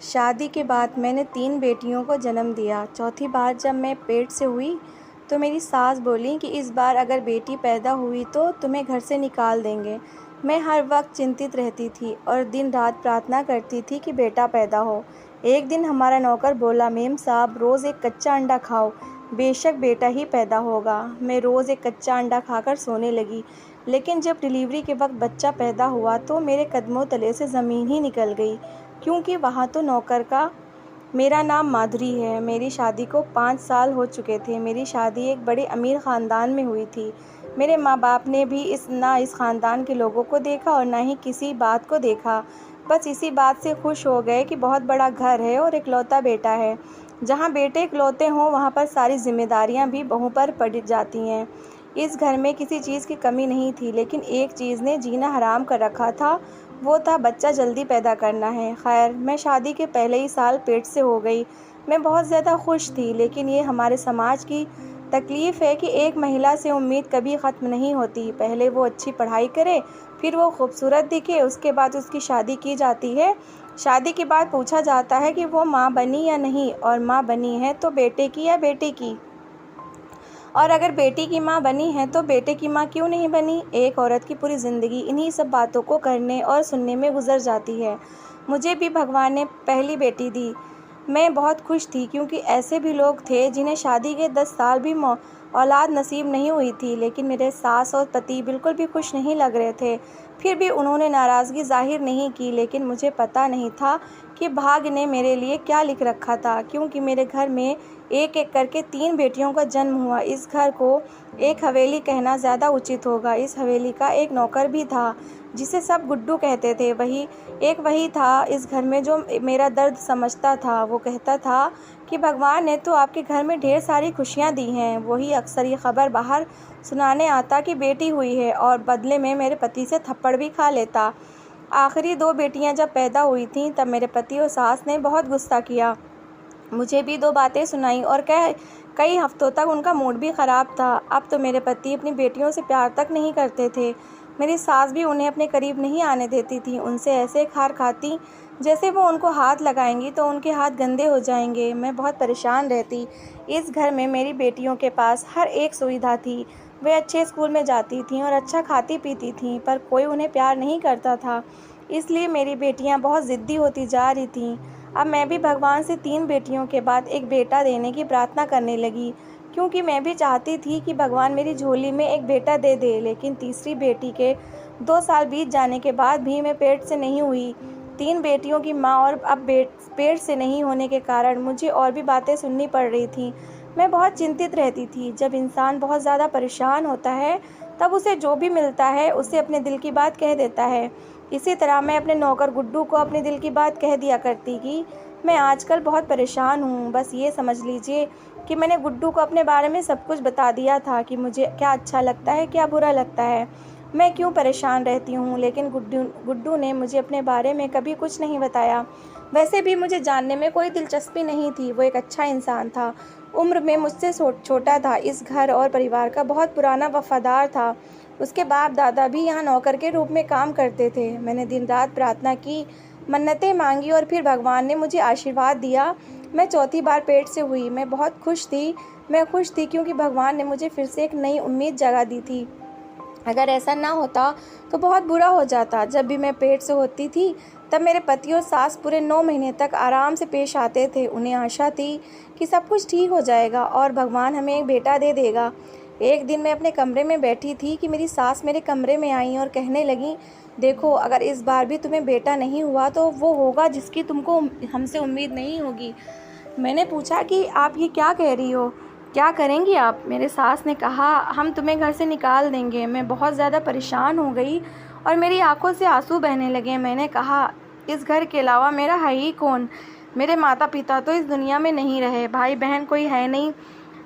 शादी के बाद मैंने 3 बेटियों को जन्म दिया। चौथी बार जब मैं पेट से हुई तो मेरी सास बोली कि इस बार अगर बेटी पैदा हुई तो तुम्हें घर से निकाल देंगे। मैं हर वक्त चिंतित रहती थी और दिन रात प्रार्थना करती थी कि बेटा पैदा हो। एक दिन हमारा नौकर बोला, मेम साहब रोज़ एक कच्चा अंडा खाओ, बेशक बेटा ही पैदा होगा। मैं रोज़ एक कच्चा अंडा खाकर सोने लगी, लेकिन जब डिलीवरी के वक्त बच्चा पैदा हुआ तो मेरे कदमों तले से ज़मीन ही निकल गई, क्योंकि वहाँ तो नौकर का। मेरा नाम माधुरी है। मेरी शादी को 5 साल हो चुके थे। मेरी शादी एक बड़े अमीर ख़ानदान में हुई थी। मेरे माँ बाप ने भी इस ख़ानदान के लोगों को देखा और ना ही किसी बात को देखा। बस इसी बात से खुश हो गए कि बहुत बड़ा घर है और इकलौता बेटा है। जहाँ बेटे इकलौते हों वहाँ पर सारी जिम्मेदारियाँ भी बहू पर पड़ जाती हैं। इस घर में किसी चीज़ की कमी नहीं थी, लेकिन एक चीज़ ने जीना हराम कर रखा था, वो था बच्चा जल्दी पैदा करना है। खैर, मैं शादी के पहले ही साल पेट से हो गई। मैं बहुत ज़्यादा खुश थी, लेकिन ये हमारे समाज की तकलीफ़ है कि एक महिला से उम्मीद कभी ख़त्म नहीं होती। पहले वो अच्छी पढ़ाई करे, फिर वो खूबसूरत दिखे, उसके बाद उसकी शादी की जाती है। शादी के बाद पूछा जाता है कि वो माँ बनी या नहीं, और माँ बनी है तो बेटे की या बेटे की, और अगर बेटी की माँ बनी है तो बेटे की माँ क्यों नहीं बनी। एक औरत की पूरी ज़िंदगी इन्हीं सब बातों को करने और सुनने में गुजर जाती है। मुझे भी भगवान ने पहली बेटी दी। मैं बहुत खुश थी, क्योंकि ऐसे भी लोग थे जिन्हें शादी के 10 साल भी औलाद नसीब नहीं हुई थी, लेकिन मेरे सास और पति बिल्कुल भी खुश नहीं लग रहे थे। फिर भी उन्होंने नाराज़गी ज़ाहिर नहीं की, लेकिन मुझे पता नहीं था कि भाग्य ने मेरे लिए क्या लिख रखा था, क्योंकि मेरे घर में एक एक करके 3 बेटियों का जन्म हुआ। इस घर को एक हवेली कहना ज़्यादा उचित होगा। इस हवेली का एक नौकर भी था, जिसे सब गुड्डू कहते थे। वही था इस घर में जो मेरा दर्द समझता था। वो कहता था कि भगवान ने तो आपके घर में ढेर सारी खुशियाँ दी हैं। वही अक्सर ये खबर बाहर सुनाने आता कि बेटी हुई है, और बदले में मेरे पति से थप्पड़ भी खा लेता। आखिरी 2 बेटियां जब पैदा हुई थीं तब मेरे पति और सास ने बहुत गुस्सा किया। मुझे भी 2 बातें सुनाई, और कई हफ्तों तक उनका मूड भी ख़राब था। अब तो मेरे पति अपनी बेटियों से प्यार तक नहीं करते थे। मेरी सास भी उन्हें अपने करीब नहीं आने देती थी। उनसे ऐसे खार खाती जैसे वो उनको हाथ लगाएंगी तो उनके हाथ गंदे हो जाएंगे। मैं बहुत परेशान रहती। इस घर में मेरी बेटियों के पास हर एक सुविधा थी। वे अच्छे स्कूल में जाती थीं और अच्छा खाती पीती थीं, पर कोई उन्हें प्यार नहीं करता था। इसलिए मेरी बेटियां बहुत ज़िद्दी होती जा रही थीं। अब मैं भी भगवान से 3 बेटियों के बाद एक बेटा देने की प्रार्थना करने लगी, क्योंकि मैं भी चाहती थी कि भगवान मेरी झोली में एक बेटा दे दे। लेकिन तीसरी बेटी के 2 साल बीत जाने के बाद भी मैं पेट से नहीं हुई। 3 बेटियों की माँ, और अब पेट से नहीं होने के कारण मुझे और भी बातें सुननी पड़ रही थीं। मैं बहुत चिंतित रहती थी। जब इंसान बहुत ज़्यादा परेशान होता है तब उसे जो भी मिलता है उसे अपने दिल की बात कह देता है। इसी तरह मैं अपने नौकर गुड्डू को अपने दिल की बात कह दिया करती कि मैं आजकल बहुत परेशान हूँ। बस ये समझ लीजिए कि मैंने गुड्डू को अपने बारे में सब कुछ बता दिया था कि मुझे क्या अच्छा लगता है, क्या बुरा लगता है, मैं क्यों परेशान रहती हूँ। लेकिन गुड्डू ने मुझे अपने बारे में कभी कुछ नहीं बताया। वैसे भी मुझे जानने में कोई दिलचस्पी नहीं थी। वो एक अच्छा इंसान था, उम्र में मुझसे छोटा था, इस घर और परिवार का बहुत पुराना वफादार था। उसके बाप दादा भी यहाँ नौकर के रूप में काम करते थे। मैंने दिन रात प्रार्थना की, मन्नतें मांगी, और फिर भगवान ने मुझे आशीर्वाद दिया। मैं चौथी बार पेट से हुई। मैं बहुत खुश थी। मैं खुश थी क्योंकि भगवान ने मुझे फिर से एक नई उम्मीद जगा दी थी। अगर ऐसा ना होता तो बहुत बुरा हो जाता। जब भी मैं पेट से होती थी तब मेरे पति और सास पूरे 9 महीने तक आराम से पेश आते थे। उन्हें आशा थी कि सब कुछ ठीक हो जाएगा और भगवान हमें एक बेटा दे देगा। एक दिन मैं अपने कमरे में बैठी थी कि मेरी सास मेरे कमरे में आई और कहने लगी, देखो अगर इस बार भी तुम्हें बेटा नहीं हुआ तो वो होगा जिसकी तुमको हमसे उम्मीद नहीं होगी। मैंने पूछा कि आप ये क्या कह रही हो, क्या करेंगी आप? मेरे सास ने कहा, हम तुम्हें घर से निकाल देंगे। मैं बहुत ज़्यादा परेशान हो गई और मेरी आंखों से आंसू बहने लगे। मैंने कहा, इस घर के अलावा मेरा है ही कौन? मेरे माता पिता तो इस दुनिया में नहीं रहे, भाई बहन कोई है नहीं।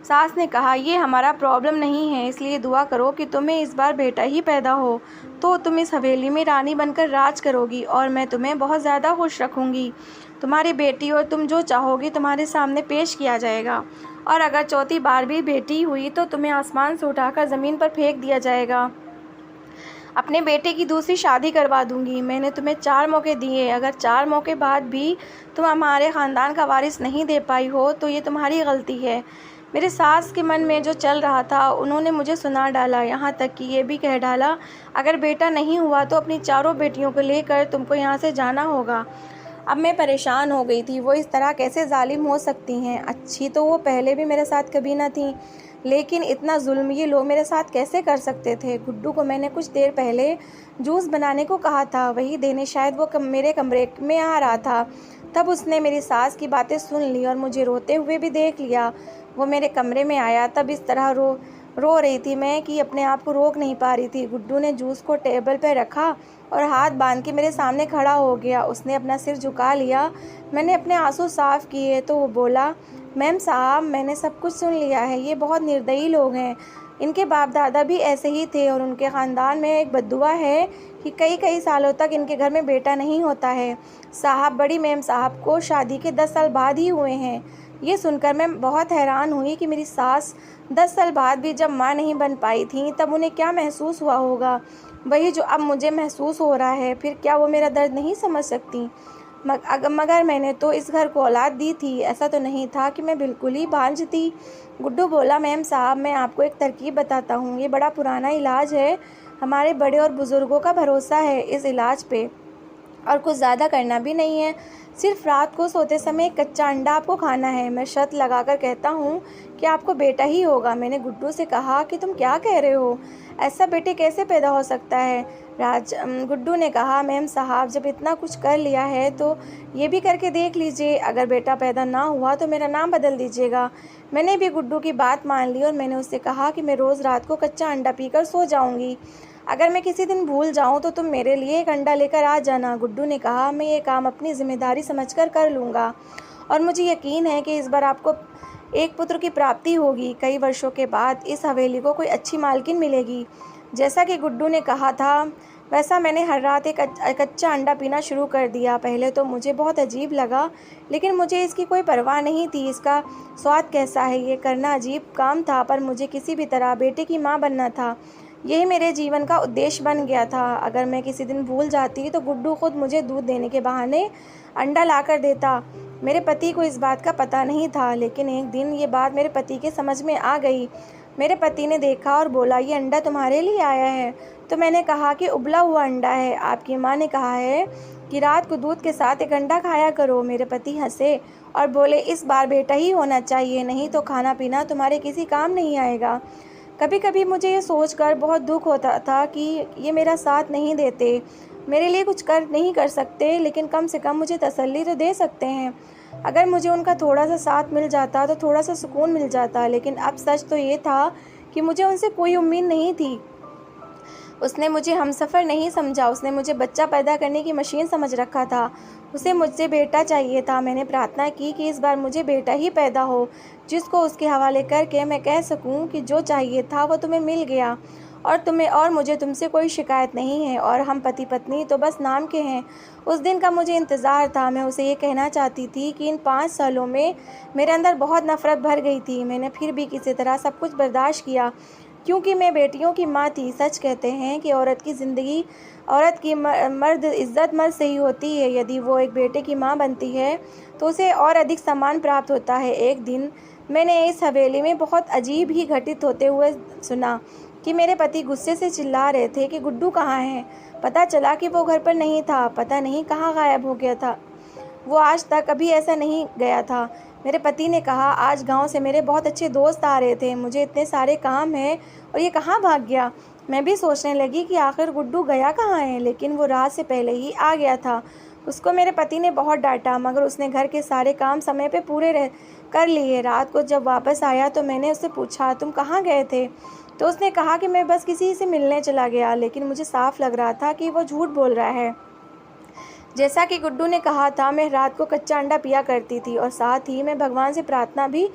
सास ने कहा, ये हमारा प्रॉब्लम नहीं है, इसलिए दुआ करो कि तुम्हें इस बार बेटा ही पैदा हो तो तुम इस हवेली में रानी बनकर राज करोगी और मैं तुम्हें बहुत ज़्यादा खुश रखूँगी। तुम्हारी बेटी और तुम जो चाहोगी तुम्हारे सामने पेश किया जाएगा, और अगर चौथी बार भी बेटी हुई तो तुम्हें आसमान से उठाकर ज़मीन पर फेंक दिया जाएगा। अपने बेटे की दूसरी शादी करवा दूंगी। मैंने तुम्हें 4 मौके दिए, अगर 4 मौके बाद भी तुम हमारे ख़ानदान का वारिस नहीं दे पाई हो तो ये तुम्हारी गलती है। मेरे सास के मन में जो चल रहा था उन्होंने मुझे सुना डाला, यहाँ तक कि ये भी कह डाला, अगर बेटा नहीं हुआ तो अपनी चारों बेटियों को लेकर तुमको यहाँ से जाना होगा। अब मैं परेशान हो गई थी, वो इस तरह कैसे जालिम हो सकती हैं। अच्छी तो वो पहले भी मेरे साथ कभी ना थी, लेकिन इतना जुल्म ये लोग मेरे साथ कैसे कर सकते थे। गुड्डू को मैंने कुछ देर पहले जूस बनाने को कहा था, वही देने शायद वो मेरे कमरे में आ रहा था। तब उसने मेरी सास की बातें सुन ली और मुझे रोते हुए भी देख लिया। वो मेरे कमरे में आया, तब इस तरह रो रही थी मैं कि अपने आप को रोक नहीं पा रही थी। गुड्डू ने जूस को टेबल पर रखा और हाथ बांध के मेरे सामने खड़ा हो गया। उसने अपना सिर झुका लिया। मैंने अपने आंसू साफ किए तो वो बोला, मैम साहब, मैंने सब कुछ सुन लिया है। ये बहुत निर्दयी लोग हैं। इनके बाप दादा भी ऐसे ही थे और उनके ख़ानदान में एक बद्दुआ है कि कई कई सालों तक इनके घर में बेटा नहीं होता है। साहब, बड़ी मैम साहब को शादी के 10 साल बाद ही हुए हैं। ये सुनकर मैं बहुत हैरान हुई कि मेरी सास 10 साल बाद भी जब माँ नहीं बन पाई थी तब उन्हें क्या महसूस हुआ होगा, वही जो अब मुझे महसूस हो रहा है। फिर क्या वो मेरा दर्द नहीं समझ सकती? मगर मैंने तो इस घर को औलाद दी थी, ऐसा तो नहीं था कि मैं बिल्कुल ही बांझ थी। गुड्डू बोला, मैम साहब, मैं आपको एक तरकीब बताता हूँ। ये बड़ा पुराना इलाज है, हमारे बड़े और बुज़ुर्गों का भरोसा है इस इलाज पे, और कुछ ज़्यादा करना भी नहीं है। सिर्फ रात को सोते समय एक कच्चा अंडा आपको खाना है। मैं शर्त लगाकर कहता हूँ कि आपको बेटा ही होगा। मैंने गुड्डू से कहा कि तुम क्या कह रहे हो, ऐसा बेटे कैसे पैदा हो सकता है? गुड्डू ने कहा, मैम साहब, जब इतना कुछ कर लिया है तो ये भी करके देख लीजिए। अगर बेटा पैदा ना हुआ तो मेरा नाम बदल दीजिएगा। मैंने भी गुड्डू की बात मान ली और मैंने उससे कहा कि मैं रोज़ रात को कच्चा अंडा पीकर सो जाऊँगी। अगर मैं किसी दिन भूल जाऊं तो तुम मेरे लिए एक अंडा लेकर आ जाना। गुड्डू ने कहा, मैं ये काम अपनी जिम्मेदारी समझकर कर लूँगा और मुझे यकीन है कि इस बार आपको एक पुत्र की प्राप्ति होगी। कई वर्षों के बाद इस हवेली को कोई अच्छी मालकिन मिलेगी। जैसा कि गुड्डू ने कहा था वैसा मैंने हर रात एक कच्चा अंडा पीना शुरू कर दिया। पहले तो मुझे बहुत अजीब लगा, लेकिन मुझे इसकी कोई परवाह नहीं थी इसका स्वाद कैसा है। ये करना अजीब काम था, पर मुझे किसी भी तरह बेटे की माँ बनना था। यही मेरे जीवन का उद्देश्य बन गया था। अगर मैं किसी दिन भूल जाती तो गुड्डू खुद मुझे दूध देने के बहाने अंडा लाकर देता। मेरे पति को इस बात का पता नहीं था, लेकिन एक दिन ये बात मेरे पति के समझ में आ गई। मेरे पति ने देखा और बोला, ये अंडा तुम्हारे लिए आया है। तो मैंने कहा कि उबला हुआ अंडा है। आपकी माँ ने कहा है कि रात को दूध के साथ एक अंडा खाया करो। मेरे पति हंसे और बोले, इस बार बेटा ही होना चाहिए, नहीं तो खाना पीना तुम्हारे किसी काम नहीं आएगा। कभी कभी मुझे ये सोचकर बहुत दुख होता था कि ये मेरा साथ नहीं देते, मेरे लिए कुछ नहीं कर सकते, लेकिन कम से कम मुझे तसल्ली तो दे सकते हैं। अगर मुझे उनका थोड़ा सा साथ मिल जाता तो थोड़ा सा सुकून मिल जाता, लेकिन अब सच तो ये था कि मुझे उनसे कोई उम्मीद नहीं थी। उसने मुझे हमसफ़र नहीं समझा, उसने मुझे बच्चा पैदा करने की मशीन समझ रखा था। उसे मुझसे बेटा चाहिए था। मैंने प्रार्थना की कि इस बार मुझे बेटा ही पैदा हो, जिसको उसके हवाले करके मैं कह सकूं कि जो चाहिए था वो तुम्हें मिल गया और मुझे तुमसे कोई शिकायत नहीं है, और हम पति पत्नी तो बस नाम के हैं। उस दिन का मुझे इंतज़ार था। मैं उसे ये कहना चाहती थी कि इन 5 सालों में मेरे अंदर बहुत नफ़रत भर गई थी। मैंने फिर भी किसी तरह सब कुछ बर्दाश्त किया, क्योंकि मैं बेटियों की माँ थी। सच कहते हैं कि औरत की मर्द इज़्ज़त मर्द से ही होती है। यदि वो एक बेटे की माँ बनती है तो उसे और अधिक सम्मान प्राप्त होता है। एक दिन मैंने इस हवेली में बहुत अजीब ही घटित होते हुए सुना कि मेरे पति गुस्से से चिल्ला रहे थे कि गुड्डू कहाँ है। पता चला कि वो घर पर नहीं था, पता नहीं कहाँ गायब हो गया था। वो आज तक कभी ऐसा नहीं गया था। मेरे पति ने कहा, आज गांव से मेरे बहुत अच्छे दोस्त आ रहे थे, मुझे इतने सारे काम हैं और ये कहाँ भाग गया। मैं भी सोचने लगी कि आखिर गुड्डू गया कहाँ है, लेकिन वो रात से पहले ही आ गया था। उसको मेरे पति ने बहुत डांटा, मगर उसने घर के सारे काम समय पे पूरे कर लिए। रात को जब वापस आया तो मैंने उससे पूछा, तुम कहाँ गए थे? तो उसने कहा कि मैं बस किसी से मिलने चला गया, लेकिन मुझे साफ लग रहा था कि वो झूठ बोल रहा है। जैसा कि गुड्डू ने कहा था, मैं रात को कच्चा अंडा पिया करती थी और साथ ही मैं भगवान से प्रार्थना भी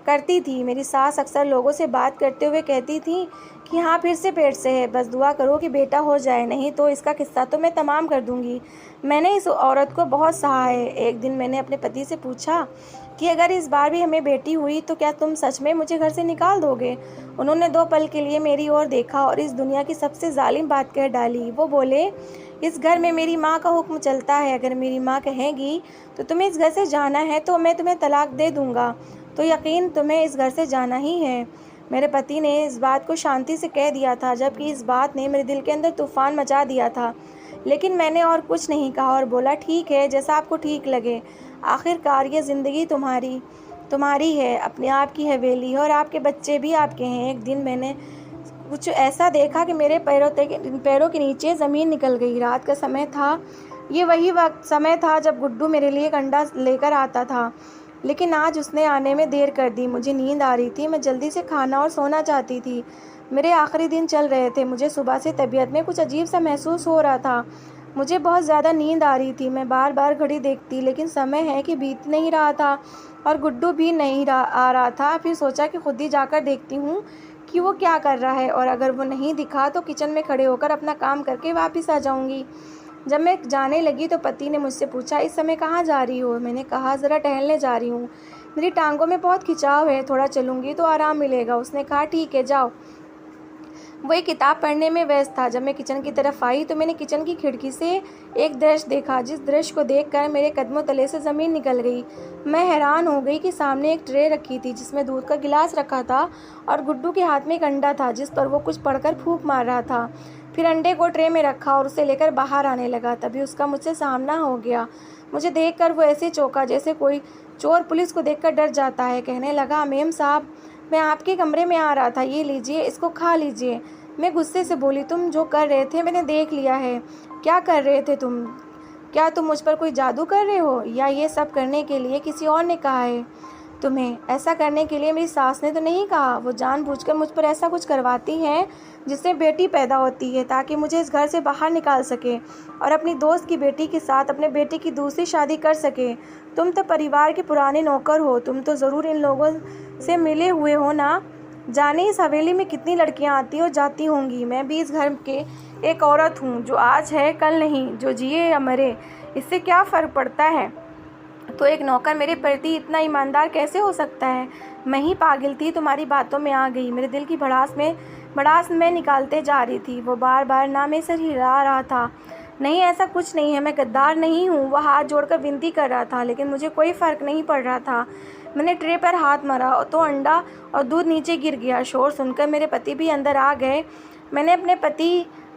करती थी। मेरी सास अक्सर लोगों से बात करते हुए कहती थी कि हाँ, फिर से पेट से है, बस दुआ करो कि बेटा हो जाए, नहीं तो इसका किस्सा तो मैं तमाम कर दूंगी। मैंने इस औरत को बहुत सहा है। एक दिन मैंने अपने पति से पूछा कि अगर इस बार भी हमें बेटी हुई तो क्या तुम सच में मुझे घर से निकाल दोगे? उन्होंने 2 पल के लिए मेरी ओर देखा और इस दुनिया की सबसे जालिम बात कह डाली। वो बोले, इस घर में मेरी माँ का हुक्म चलता है। अगर मेरी माँ कहेगी तो तुम्हें इस घर से जाना है तो मैं तुम्हें तलाक दे दूंगा, तो यकीन तुम्हें इस घर से जाना ही है। मेरे पति ने इस बात को शांति से कह दिया था, जबकि इस बात ने मेरे दिल के अंदर तूफान मचा दिया था। लेकिन मैंने और कुछ नहीं कहा और बोला, ठीक है, जैसा आपको ठीक लगे। आखिरकार ये ज़िंदगी तुम्हारी है, अपने आप की हवेली है और आपके बच्चे भी आपके हैं। एक दिन मैंने कुछ ऐसा देखा कि मेरे पैरों के नीचे ज़मीन निकल गई। रात का समय था। ये वही समय था जब गुड्डू मेरे लिए एक अंडा लेकर आता था, लेकिन आज उसने आने में देर कर दी। मुझे नींद आ रही थी। मैं जल्दी से खाना और सोना चाहती थी। मेरे आखिरी दिन चल रहे थे। मुझे सुबह से तबीयत में कुछ अजीब सा महसूस हो रहा था। मुझे बहुत ज़्यादा नींद आ रही थी। मैं बार बार घड़ी देखती, लेकिन समय है कि बीत नहीं रहा था और गुड्डू भी नहीं आ रहा था। फिर सोचा कि खुद ही जाकर देखती हूँ कि वो क्या कर रहा है, और अगर वो नहीं दिखा तो किचन में खड़े होकर अपना काम करके वापस आ जाऊँगी। जब मैं जाने लगी तो पति ने मुझसे पूछा, इस समय कहाँ जा रही हो? मैंने कहा, ज़रा टहलने जा रही हूँ, मेरी टांगों में बहुत खिंचाव है, थोड़ा चलूँगी तो आराम मिलेगा। उसने कहा, ठीक है, जाओ। वो एक किताब पढ़ने में व्यस्त था। जब मैं किचन की तरफ आई तो मैंने किचन की खिड़की से एक दृश्य देखा, जिस दृश्य को देखकर मेरे कदमों तले से ज़मीन निकल गई। मैं हैरान हो गई कि सामने एक ट्रे रखी थी जिसमें दूध का गिलास रखा था और गुड्डू के हाथ में एक अंडा था जिस पर वो कुछ पढ़कर फूंक मार रहा था। फिर अंडे को ट्रे में रखा और उसे लेकर बाहर आने लगा। तभी उसका मुझसे सामना हो गया। मुझे देखकर वो ऐसे चौंका जैसे कोई चोर पुलिस को देखकर डर जाता है। कहने लगा, मेम साहब, मैं आपके कमरे में आ रहा था, ये लीजिए, इसको खा लीजिए। मैं गुस्से से बोली, तुम जो कर रहे थे मैंने देख लिया है। क्या कर रहे थे तुम? क्या तुम मुझ पर कोई जादू कर रहे हो, या ये सब करने के लिए किसी और ने कहा है तुम्हें? ऐसा करने के लिए मेरी सास ने तो नहीं कहा। वो जानबूझकर मुझ पर ऐसा कुछ करवाती हैं जिससे बेटी पैदा होती है ताकि मुझे इस घर से बाहर निकाल सके और अपनी दोस्त की बेटी के साथ अपने बेटे की दूसरी शादी कर सके। तुम तो परिवार के पुराने नौकर हो, तुम तो ज़रूर इन लोगों से मिले हुए हो ना। जाने इस हवेली में कितनी लड़कियां आती और जाती होंगी। मैं भी इस घर के एक औरत हूँ, जो आज है कल नहीं, जो जिए या मरे, इससे क्या फ़र्क पड़ता है? तो एक नौकर मेरे प्रति इतना ईमानदार कैसे हो सकता है? मैं ही पागल थी, तुम्हारी बातों में आ गई। मेरे दिल की भड़ास में निकालते जा रही थी। वो बार बार ना में सर हिला रहा था। नहीं, ऐसा कुछ नहीं है, मैं गद्दार नहीं हूँ। वह हाथ जोड़कर विनती कर रहा था, लेकिन मुझे कोई फ़र्क नहीं पड़ रहा था। मैंने ट्रे पर हाथ मारा तो अंडा और दूध नीचे गिर गया। शोर सुनकर मेरे पति भी अंदर आ गए। मैं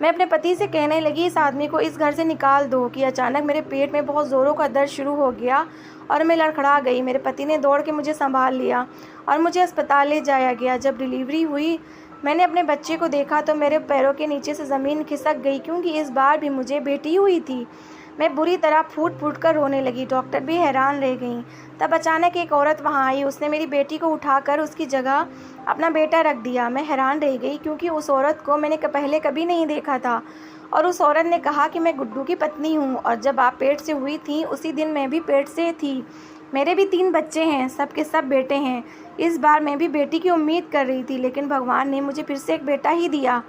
अपने पति से कहने लगी, इस आदमी को इस घर से निकाल दो, कि अचानक मेरे पेट में बहुत ज़ोरों का दर्द शुरू हो गया और मैं लड़खड़ा गई। मेरे पति ने दौड़ के मुझे संभाल लिया और मुझे अस्पताल ले जाया गया। जब डिलीवरी हुई, मैंने अपने बच्चे को देखा तो मेरे पैरों के नीचे से ज़मीन खिसक गई, क्योंकि इस बार भी मुझे बेटी हुई थी। मैं बुरी तरह फूट फूट कर रोने लगी। डॉक्टर भी हैरान रह गईं। तब अचानक एक औरत वहाँ आई। उसने मेरी बेटी को उठाकर उसकी जगह अपना बेटा रख दिया। मैं हैरान रह गई, क्योंकि उस औरत को मैंने पहले कभी नहीं देखा था। और उस औरत ने कहा कि मैं गुड्डू की पत्नी हूँ, और जब आप पेट से हुई थी उसी दिन मैं भी पेट से थी। मेरे भी 3 बच्चे हैं, सब के सब बेटे हैं। इस बार मैं भी बेटी की उम्मीद कर रही थी, लेकिन भगवान ने मुझे फिर से एक बेटा ही दिया।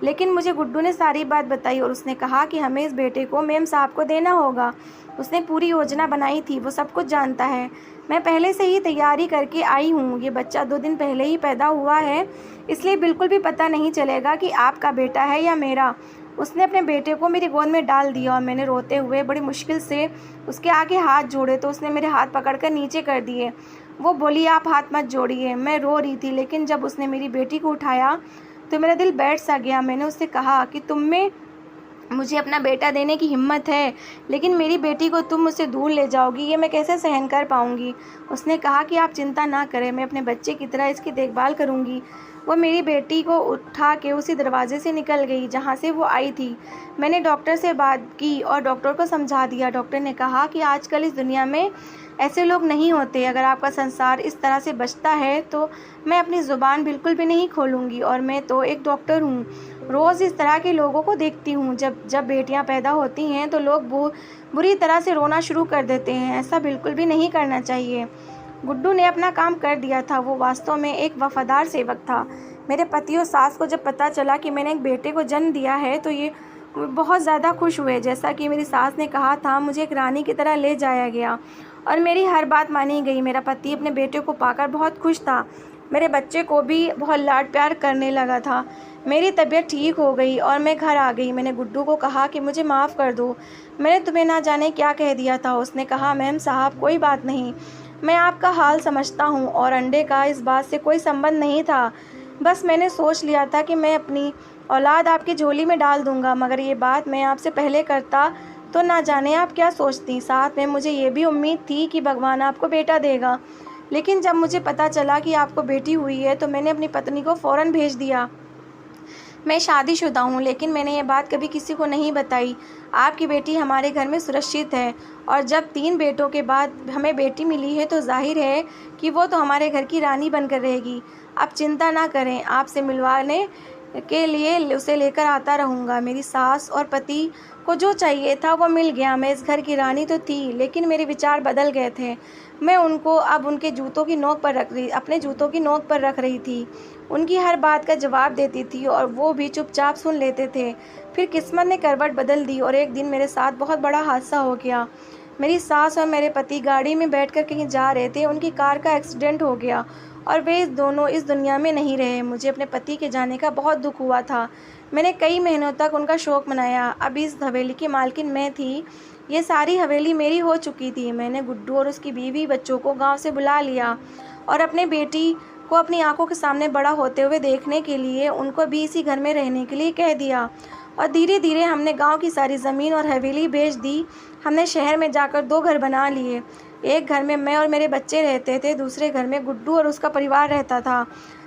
लेकिन मुझे गुड्डू ने सारी बात बताई और उसने कहा कि हमें इस बेटे को मेम साहब को देना होगा। उसने पूरी योजना बनाई थी, वो सब कुछ जानता है। मैं पहले से ही तैयारी करके आई हूँ। ये बच्चा 2 दिन पहले ही पैदा हुआ है, इसलिए बिल्कुल भी पता नहीं चलेगा कि आपका बेटा है या मेरा। उसने अपने बेटे को मेरी गोद में डाल दिया और मैंने रोते हुए बड़ी मुश्किल से उसके आगे हाथ जोड़े तो उसने मेरे हाथ पकड़कर नीचे कर दिए। वो बोली, आप हाथ मत जोड़िए। मैं रो रही थी, लेकिन जब उसने मेरी बेटी को उठाया तो मेरा दिल बैठ सा गया। मैंने उससे कहा कि तुम में मुझे अपना बेटा देने की हिम्मत है, लेकिन मेरी बेटी को तुम मुझसे दूर ले जाओगी, ये मैं कैसे सहन कर पाऊँगी। उसने कहा कि आप चिंता ना करें, मैं अपने बच्चे की तरह इसकी देखभाल करूँगी। वो मेरी बेटी को उठा के उसी दरवाजे से निकल गई जहाँ से वो आई थी। मैंने डॉक्टर से बात की और डॉक्टर को समझा दिया। डॉक्टर ने कहा कि आजकल इस दुनिया में ऐसे लोग नहीं होते। अगर आपका संसार इस तरह से बचता है तो मैं अपनी ज़ुबान बिल्कुल भी नहीं खोलूँगी। और मैं तो एक डॉक्टर हूँ, रोज़ इस तरह के लोगों को देखती हूँ। जब बेटियाँ पैदा होती हैं तो लोग बुरी तरह से रोना शुरू कर देते हैं। ऐसा बिल्कुल भी नहीं करना चाहिए। गुड्डू ने अपना काम कर दिया था। वो वास्तव में एक वफादार सेवक था। मेरे पति और सास को जब पता चला कि मैंने एक बेटे को जन्म दिया है तो ये बहुत ज़्यादा खुश हुए। जैसा कि मेरी सास ने कहा था, मुझे एक रानी की तरह ले जाया गया और मेरी हर बात मानी गई। मेरा पति अपने बेटे को पाकर बहुत खुश था। मेरे बच्चे को भी बहुत लाड प्यार करने लगा था। मेरी तबीयत ठीक हो गई और मैं घर आ गई। मैंने गुड्डू को कहा कि मुझे माफ़ कर दो, मैंने तुम्हें ना जाने क्या कह दिया था। उसने कहा, मैम साहब कोई बात नहीं, मैं आपका हाल समझता हूँ और अंडे का इस बात से कोई संबंध नहीं था। बस मैंने सोच लिया था कि मैं अपनी औलाद आपकी झोली में डाल दूँगा, मगर ये बात मैं आपसे पहले करता तो ना जाने आप क्या सोचती। साथ में मुझे ये भी उम्मीद थी कि भगवान आपको बेटा देगा, लेकिन जब मुझे पता चला कि आपको बेटी हुई है तो मैंने अपनी पत्नी को फ़ौरन भेज दिया। मैं शादीशुदा हूँ, लेकिन मैंने ये बात कभी किसी को नहीं बताई। आपकी बेटी हमारे घर में सुरक्षित है और जब 3 बेटों के बाद हमें बेटी मिली है तो जाहिर है कि वो तो हमारे घर की रानी बनकर रहेगी। आप चिंता ना करें, आपसे मिलवाने के लिए उसे लेकर आता रहूँगा। मेरी सास और पति को जो चाहिए था वो मिल गया। मैं इस घर की रानी तो थी, लेकिन मेरे विचार बदल गए थे। मैं उनको अब उनके जूतों की नोक पर अपने जूतों की नोक पर रख रही थी। उनकी हर बात का जवाब देती थी और वो भी चुपचाप सुन लेते थे। फिर किस्मत ने करवट बदल दी और एक दिन मेरे साथ बहुत बड़ा हादसा हो गया। मेरी सास और मेरे पति गाड़ी में बैठकर कहीं जा रहे थे। उनकी कार का एक्सीडेंट हो गया और वे दोनों इस दुनिया में नहीं रहे। मुझे अपने पति के जाने का बहुत दुख हुआ था। मैंने कई महीनों तक उनका शोक मनाया। अब इस हवेली की मालकिन मैं थी। ये सारी हवेली मेरी हो चुकी थी। मैंने गुड्डू और उसकी बीवी बच्चों को गांव से बुला लिया और अपने बेटी को अपनी आंखों के सामने बड़ा होते हुए देखने के लिए उनको भी इसी घर में रहने के लिए कह दिया। और धीरे धीरे हमने गांव की सारी ज़मीन और हवेली बेच दी। हमने शहर में जाकर 2 घर बना लिए। एक घर में मैं और मेरे बच्चे रहते थे, दूसरे घर में गुड्डू और उसका परिवार रहता था।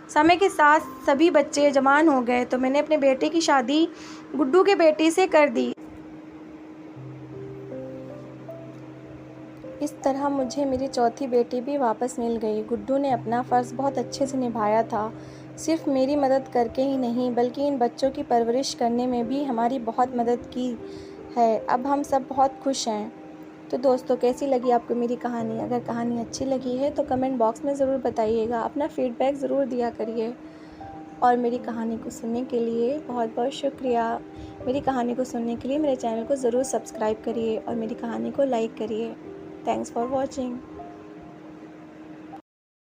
समय के साथ सभी बच्चे जवान हो गए तो मैंने अपने बेटे की शादी गुड्डू के बेटी से कर दी। इस तरह मुझे मेरी चौथी बेटी भी वापस मिल गई। गुड्डू ने अपना फ़र्ज़ बहुत अच्छे से निभाया था। सिर्फ मेरी मदद करके ही नहीं, बल्कि इन बच्चों की परवरिश करने में भी हमारी बहुत मदद की है। अब हम सब बहुत खुश हैं। तो दोस्तों, कैसी लगी आपको मेरी कहानी? अगर कहानी अच्छी लगी है तो कमेंट बॉक्स में ज़रूर बताइएगा। अपना फ़ीडबैक ज़रूर दिया करिए। और मेरी कहानी को सुनने के लिए बहुत बहुत शुक्रिया। मेरी कहानी को सुनने के लिए मेरे चैनल को ज़रूर सब्सक्राइब करिए और मेरी कहानी को लाइक करिए। Thanks for watching.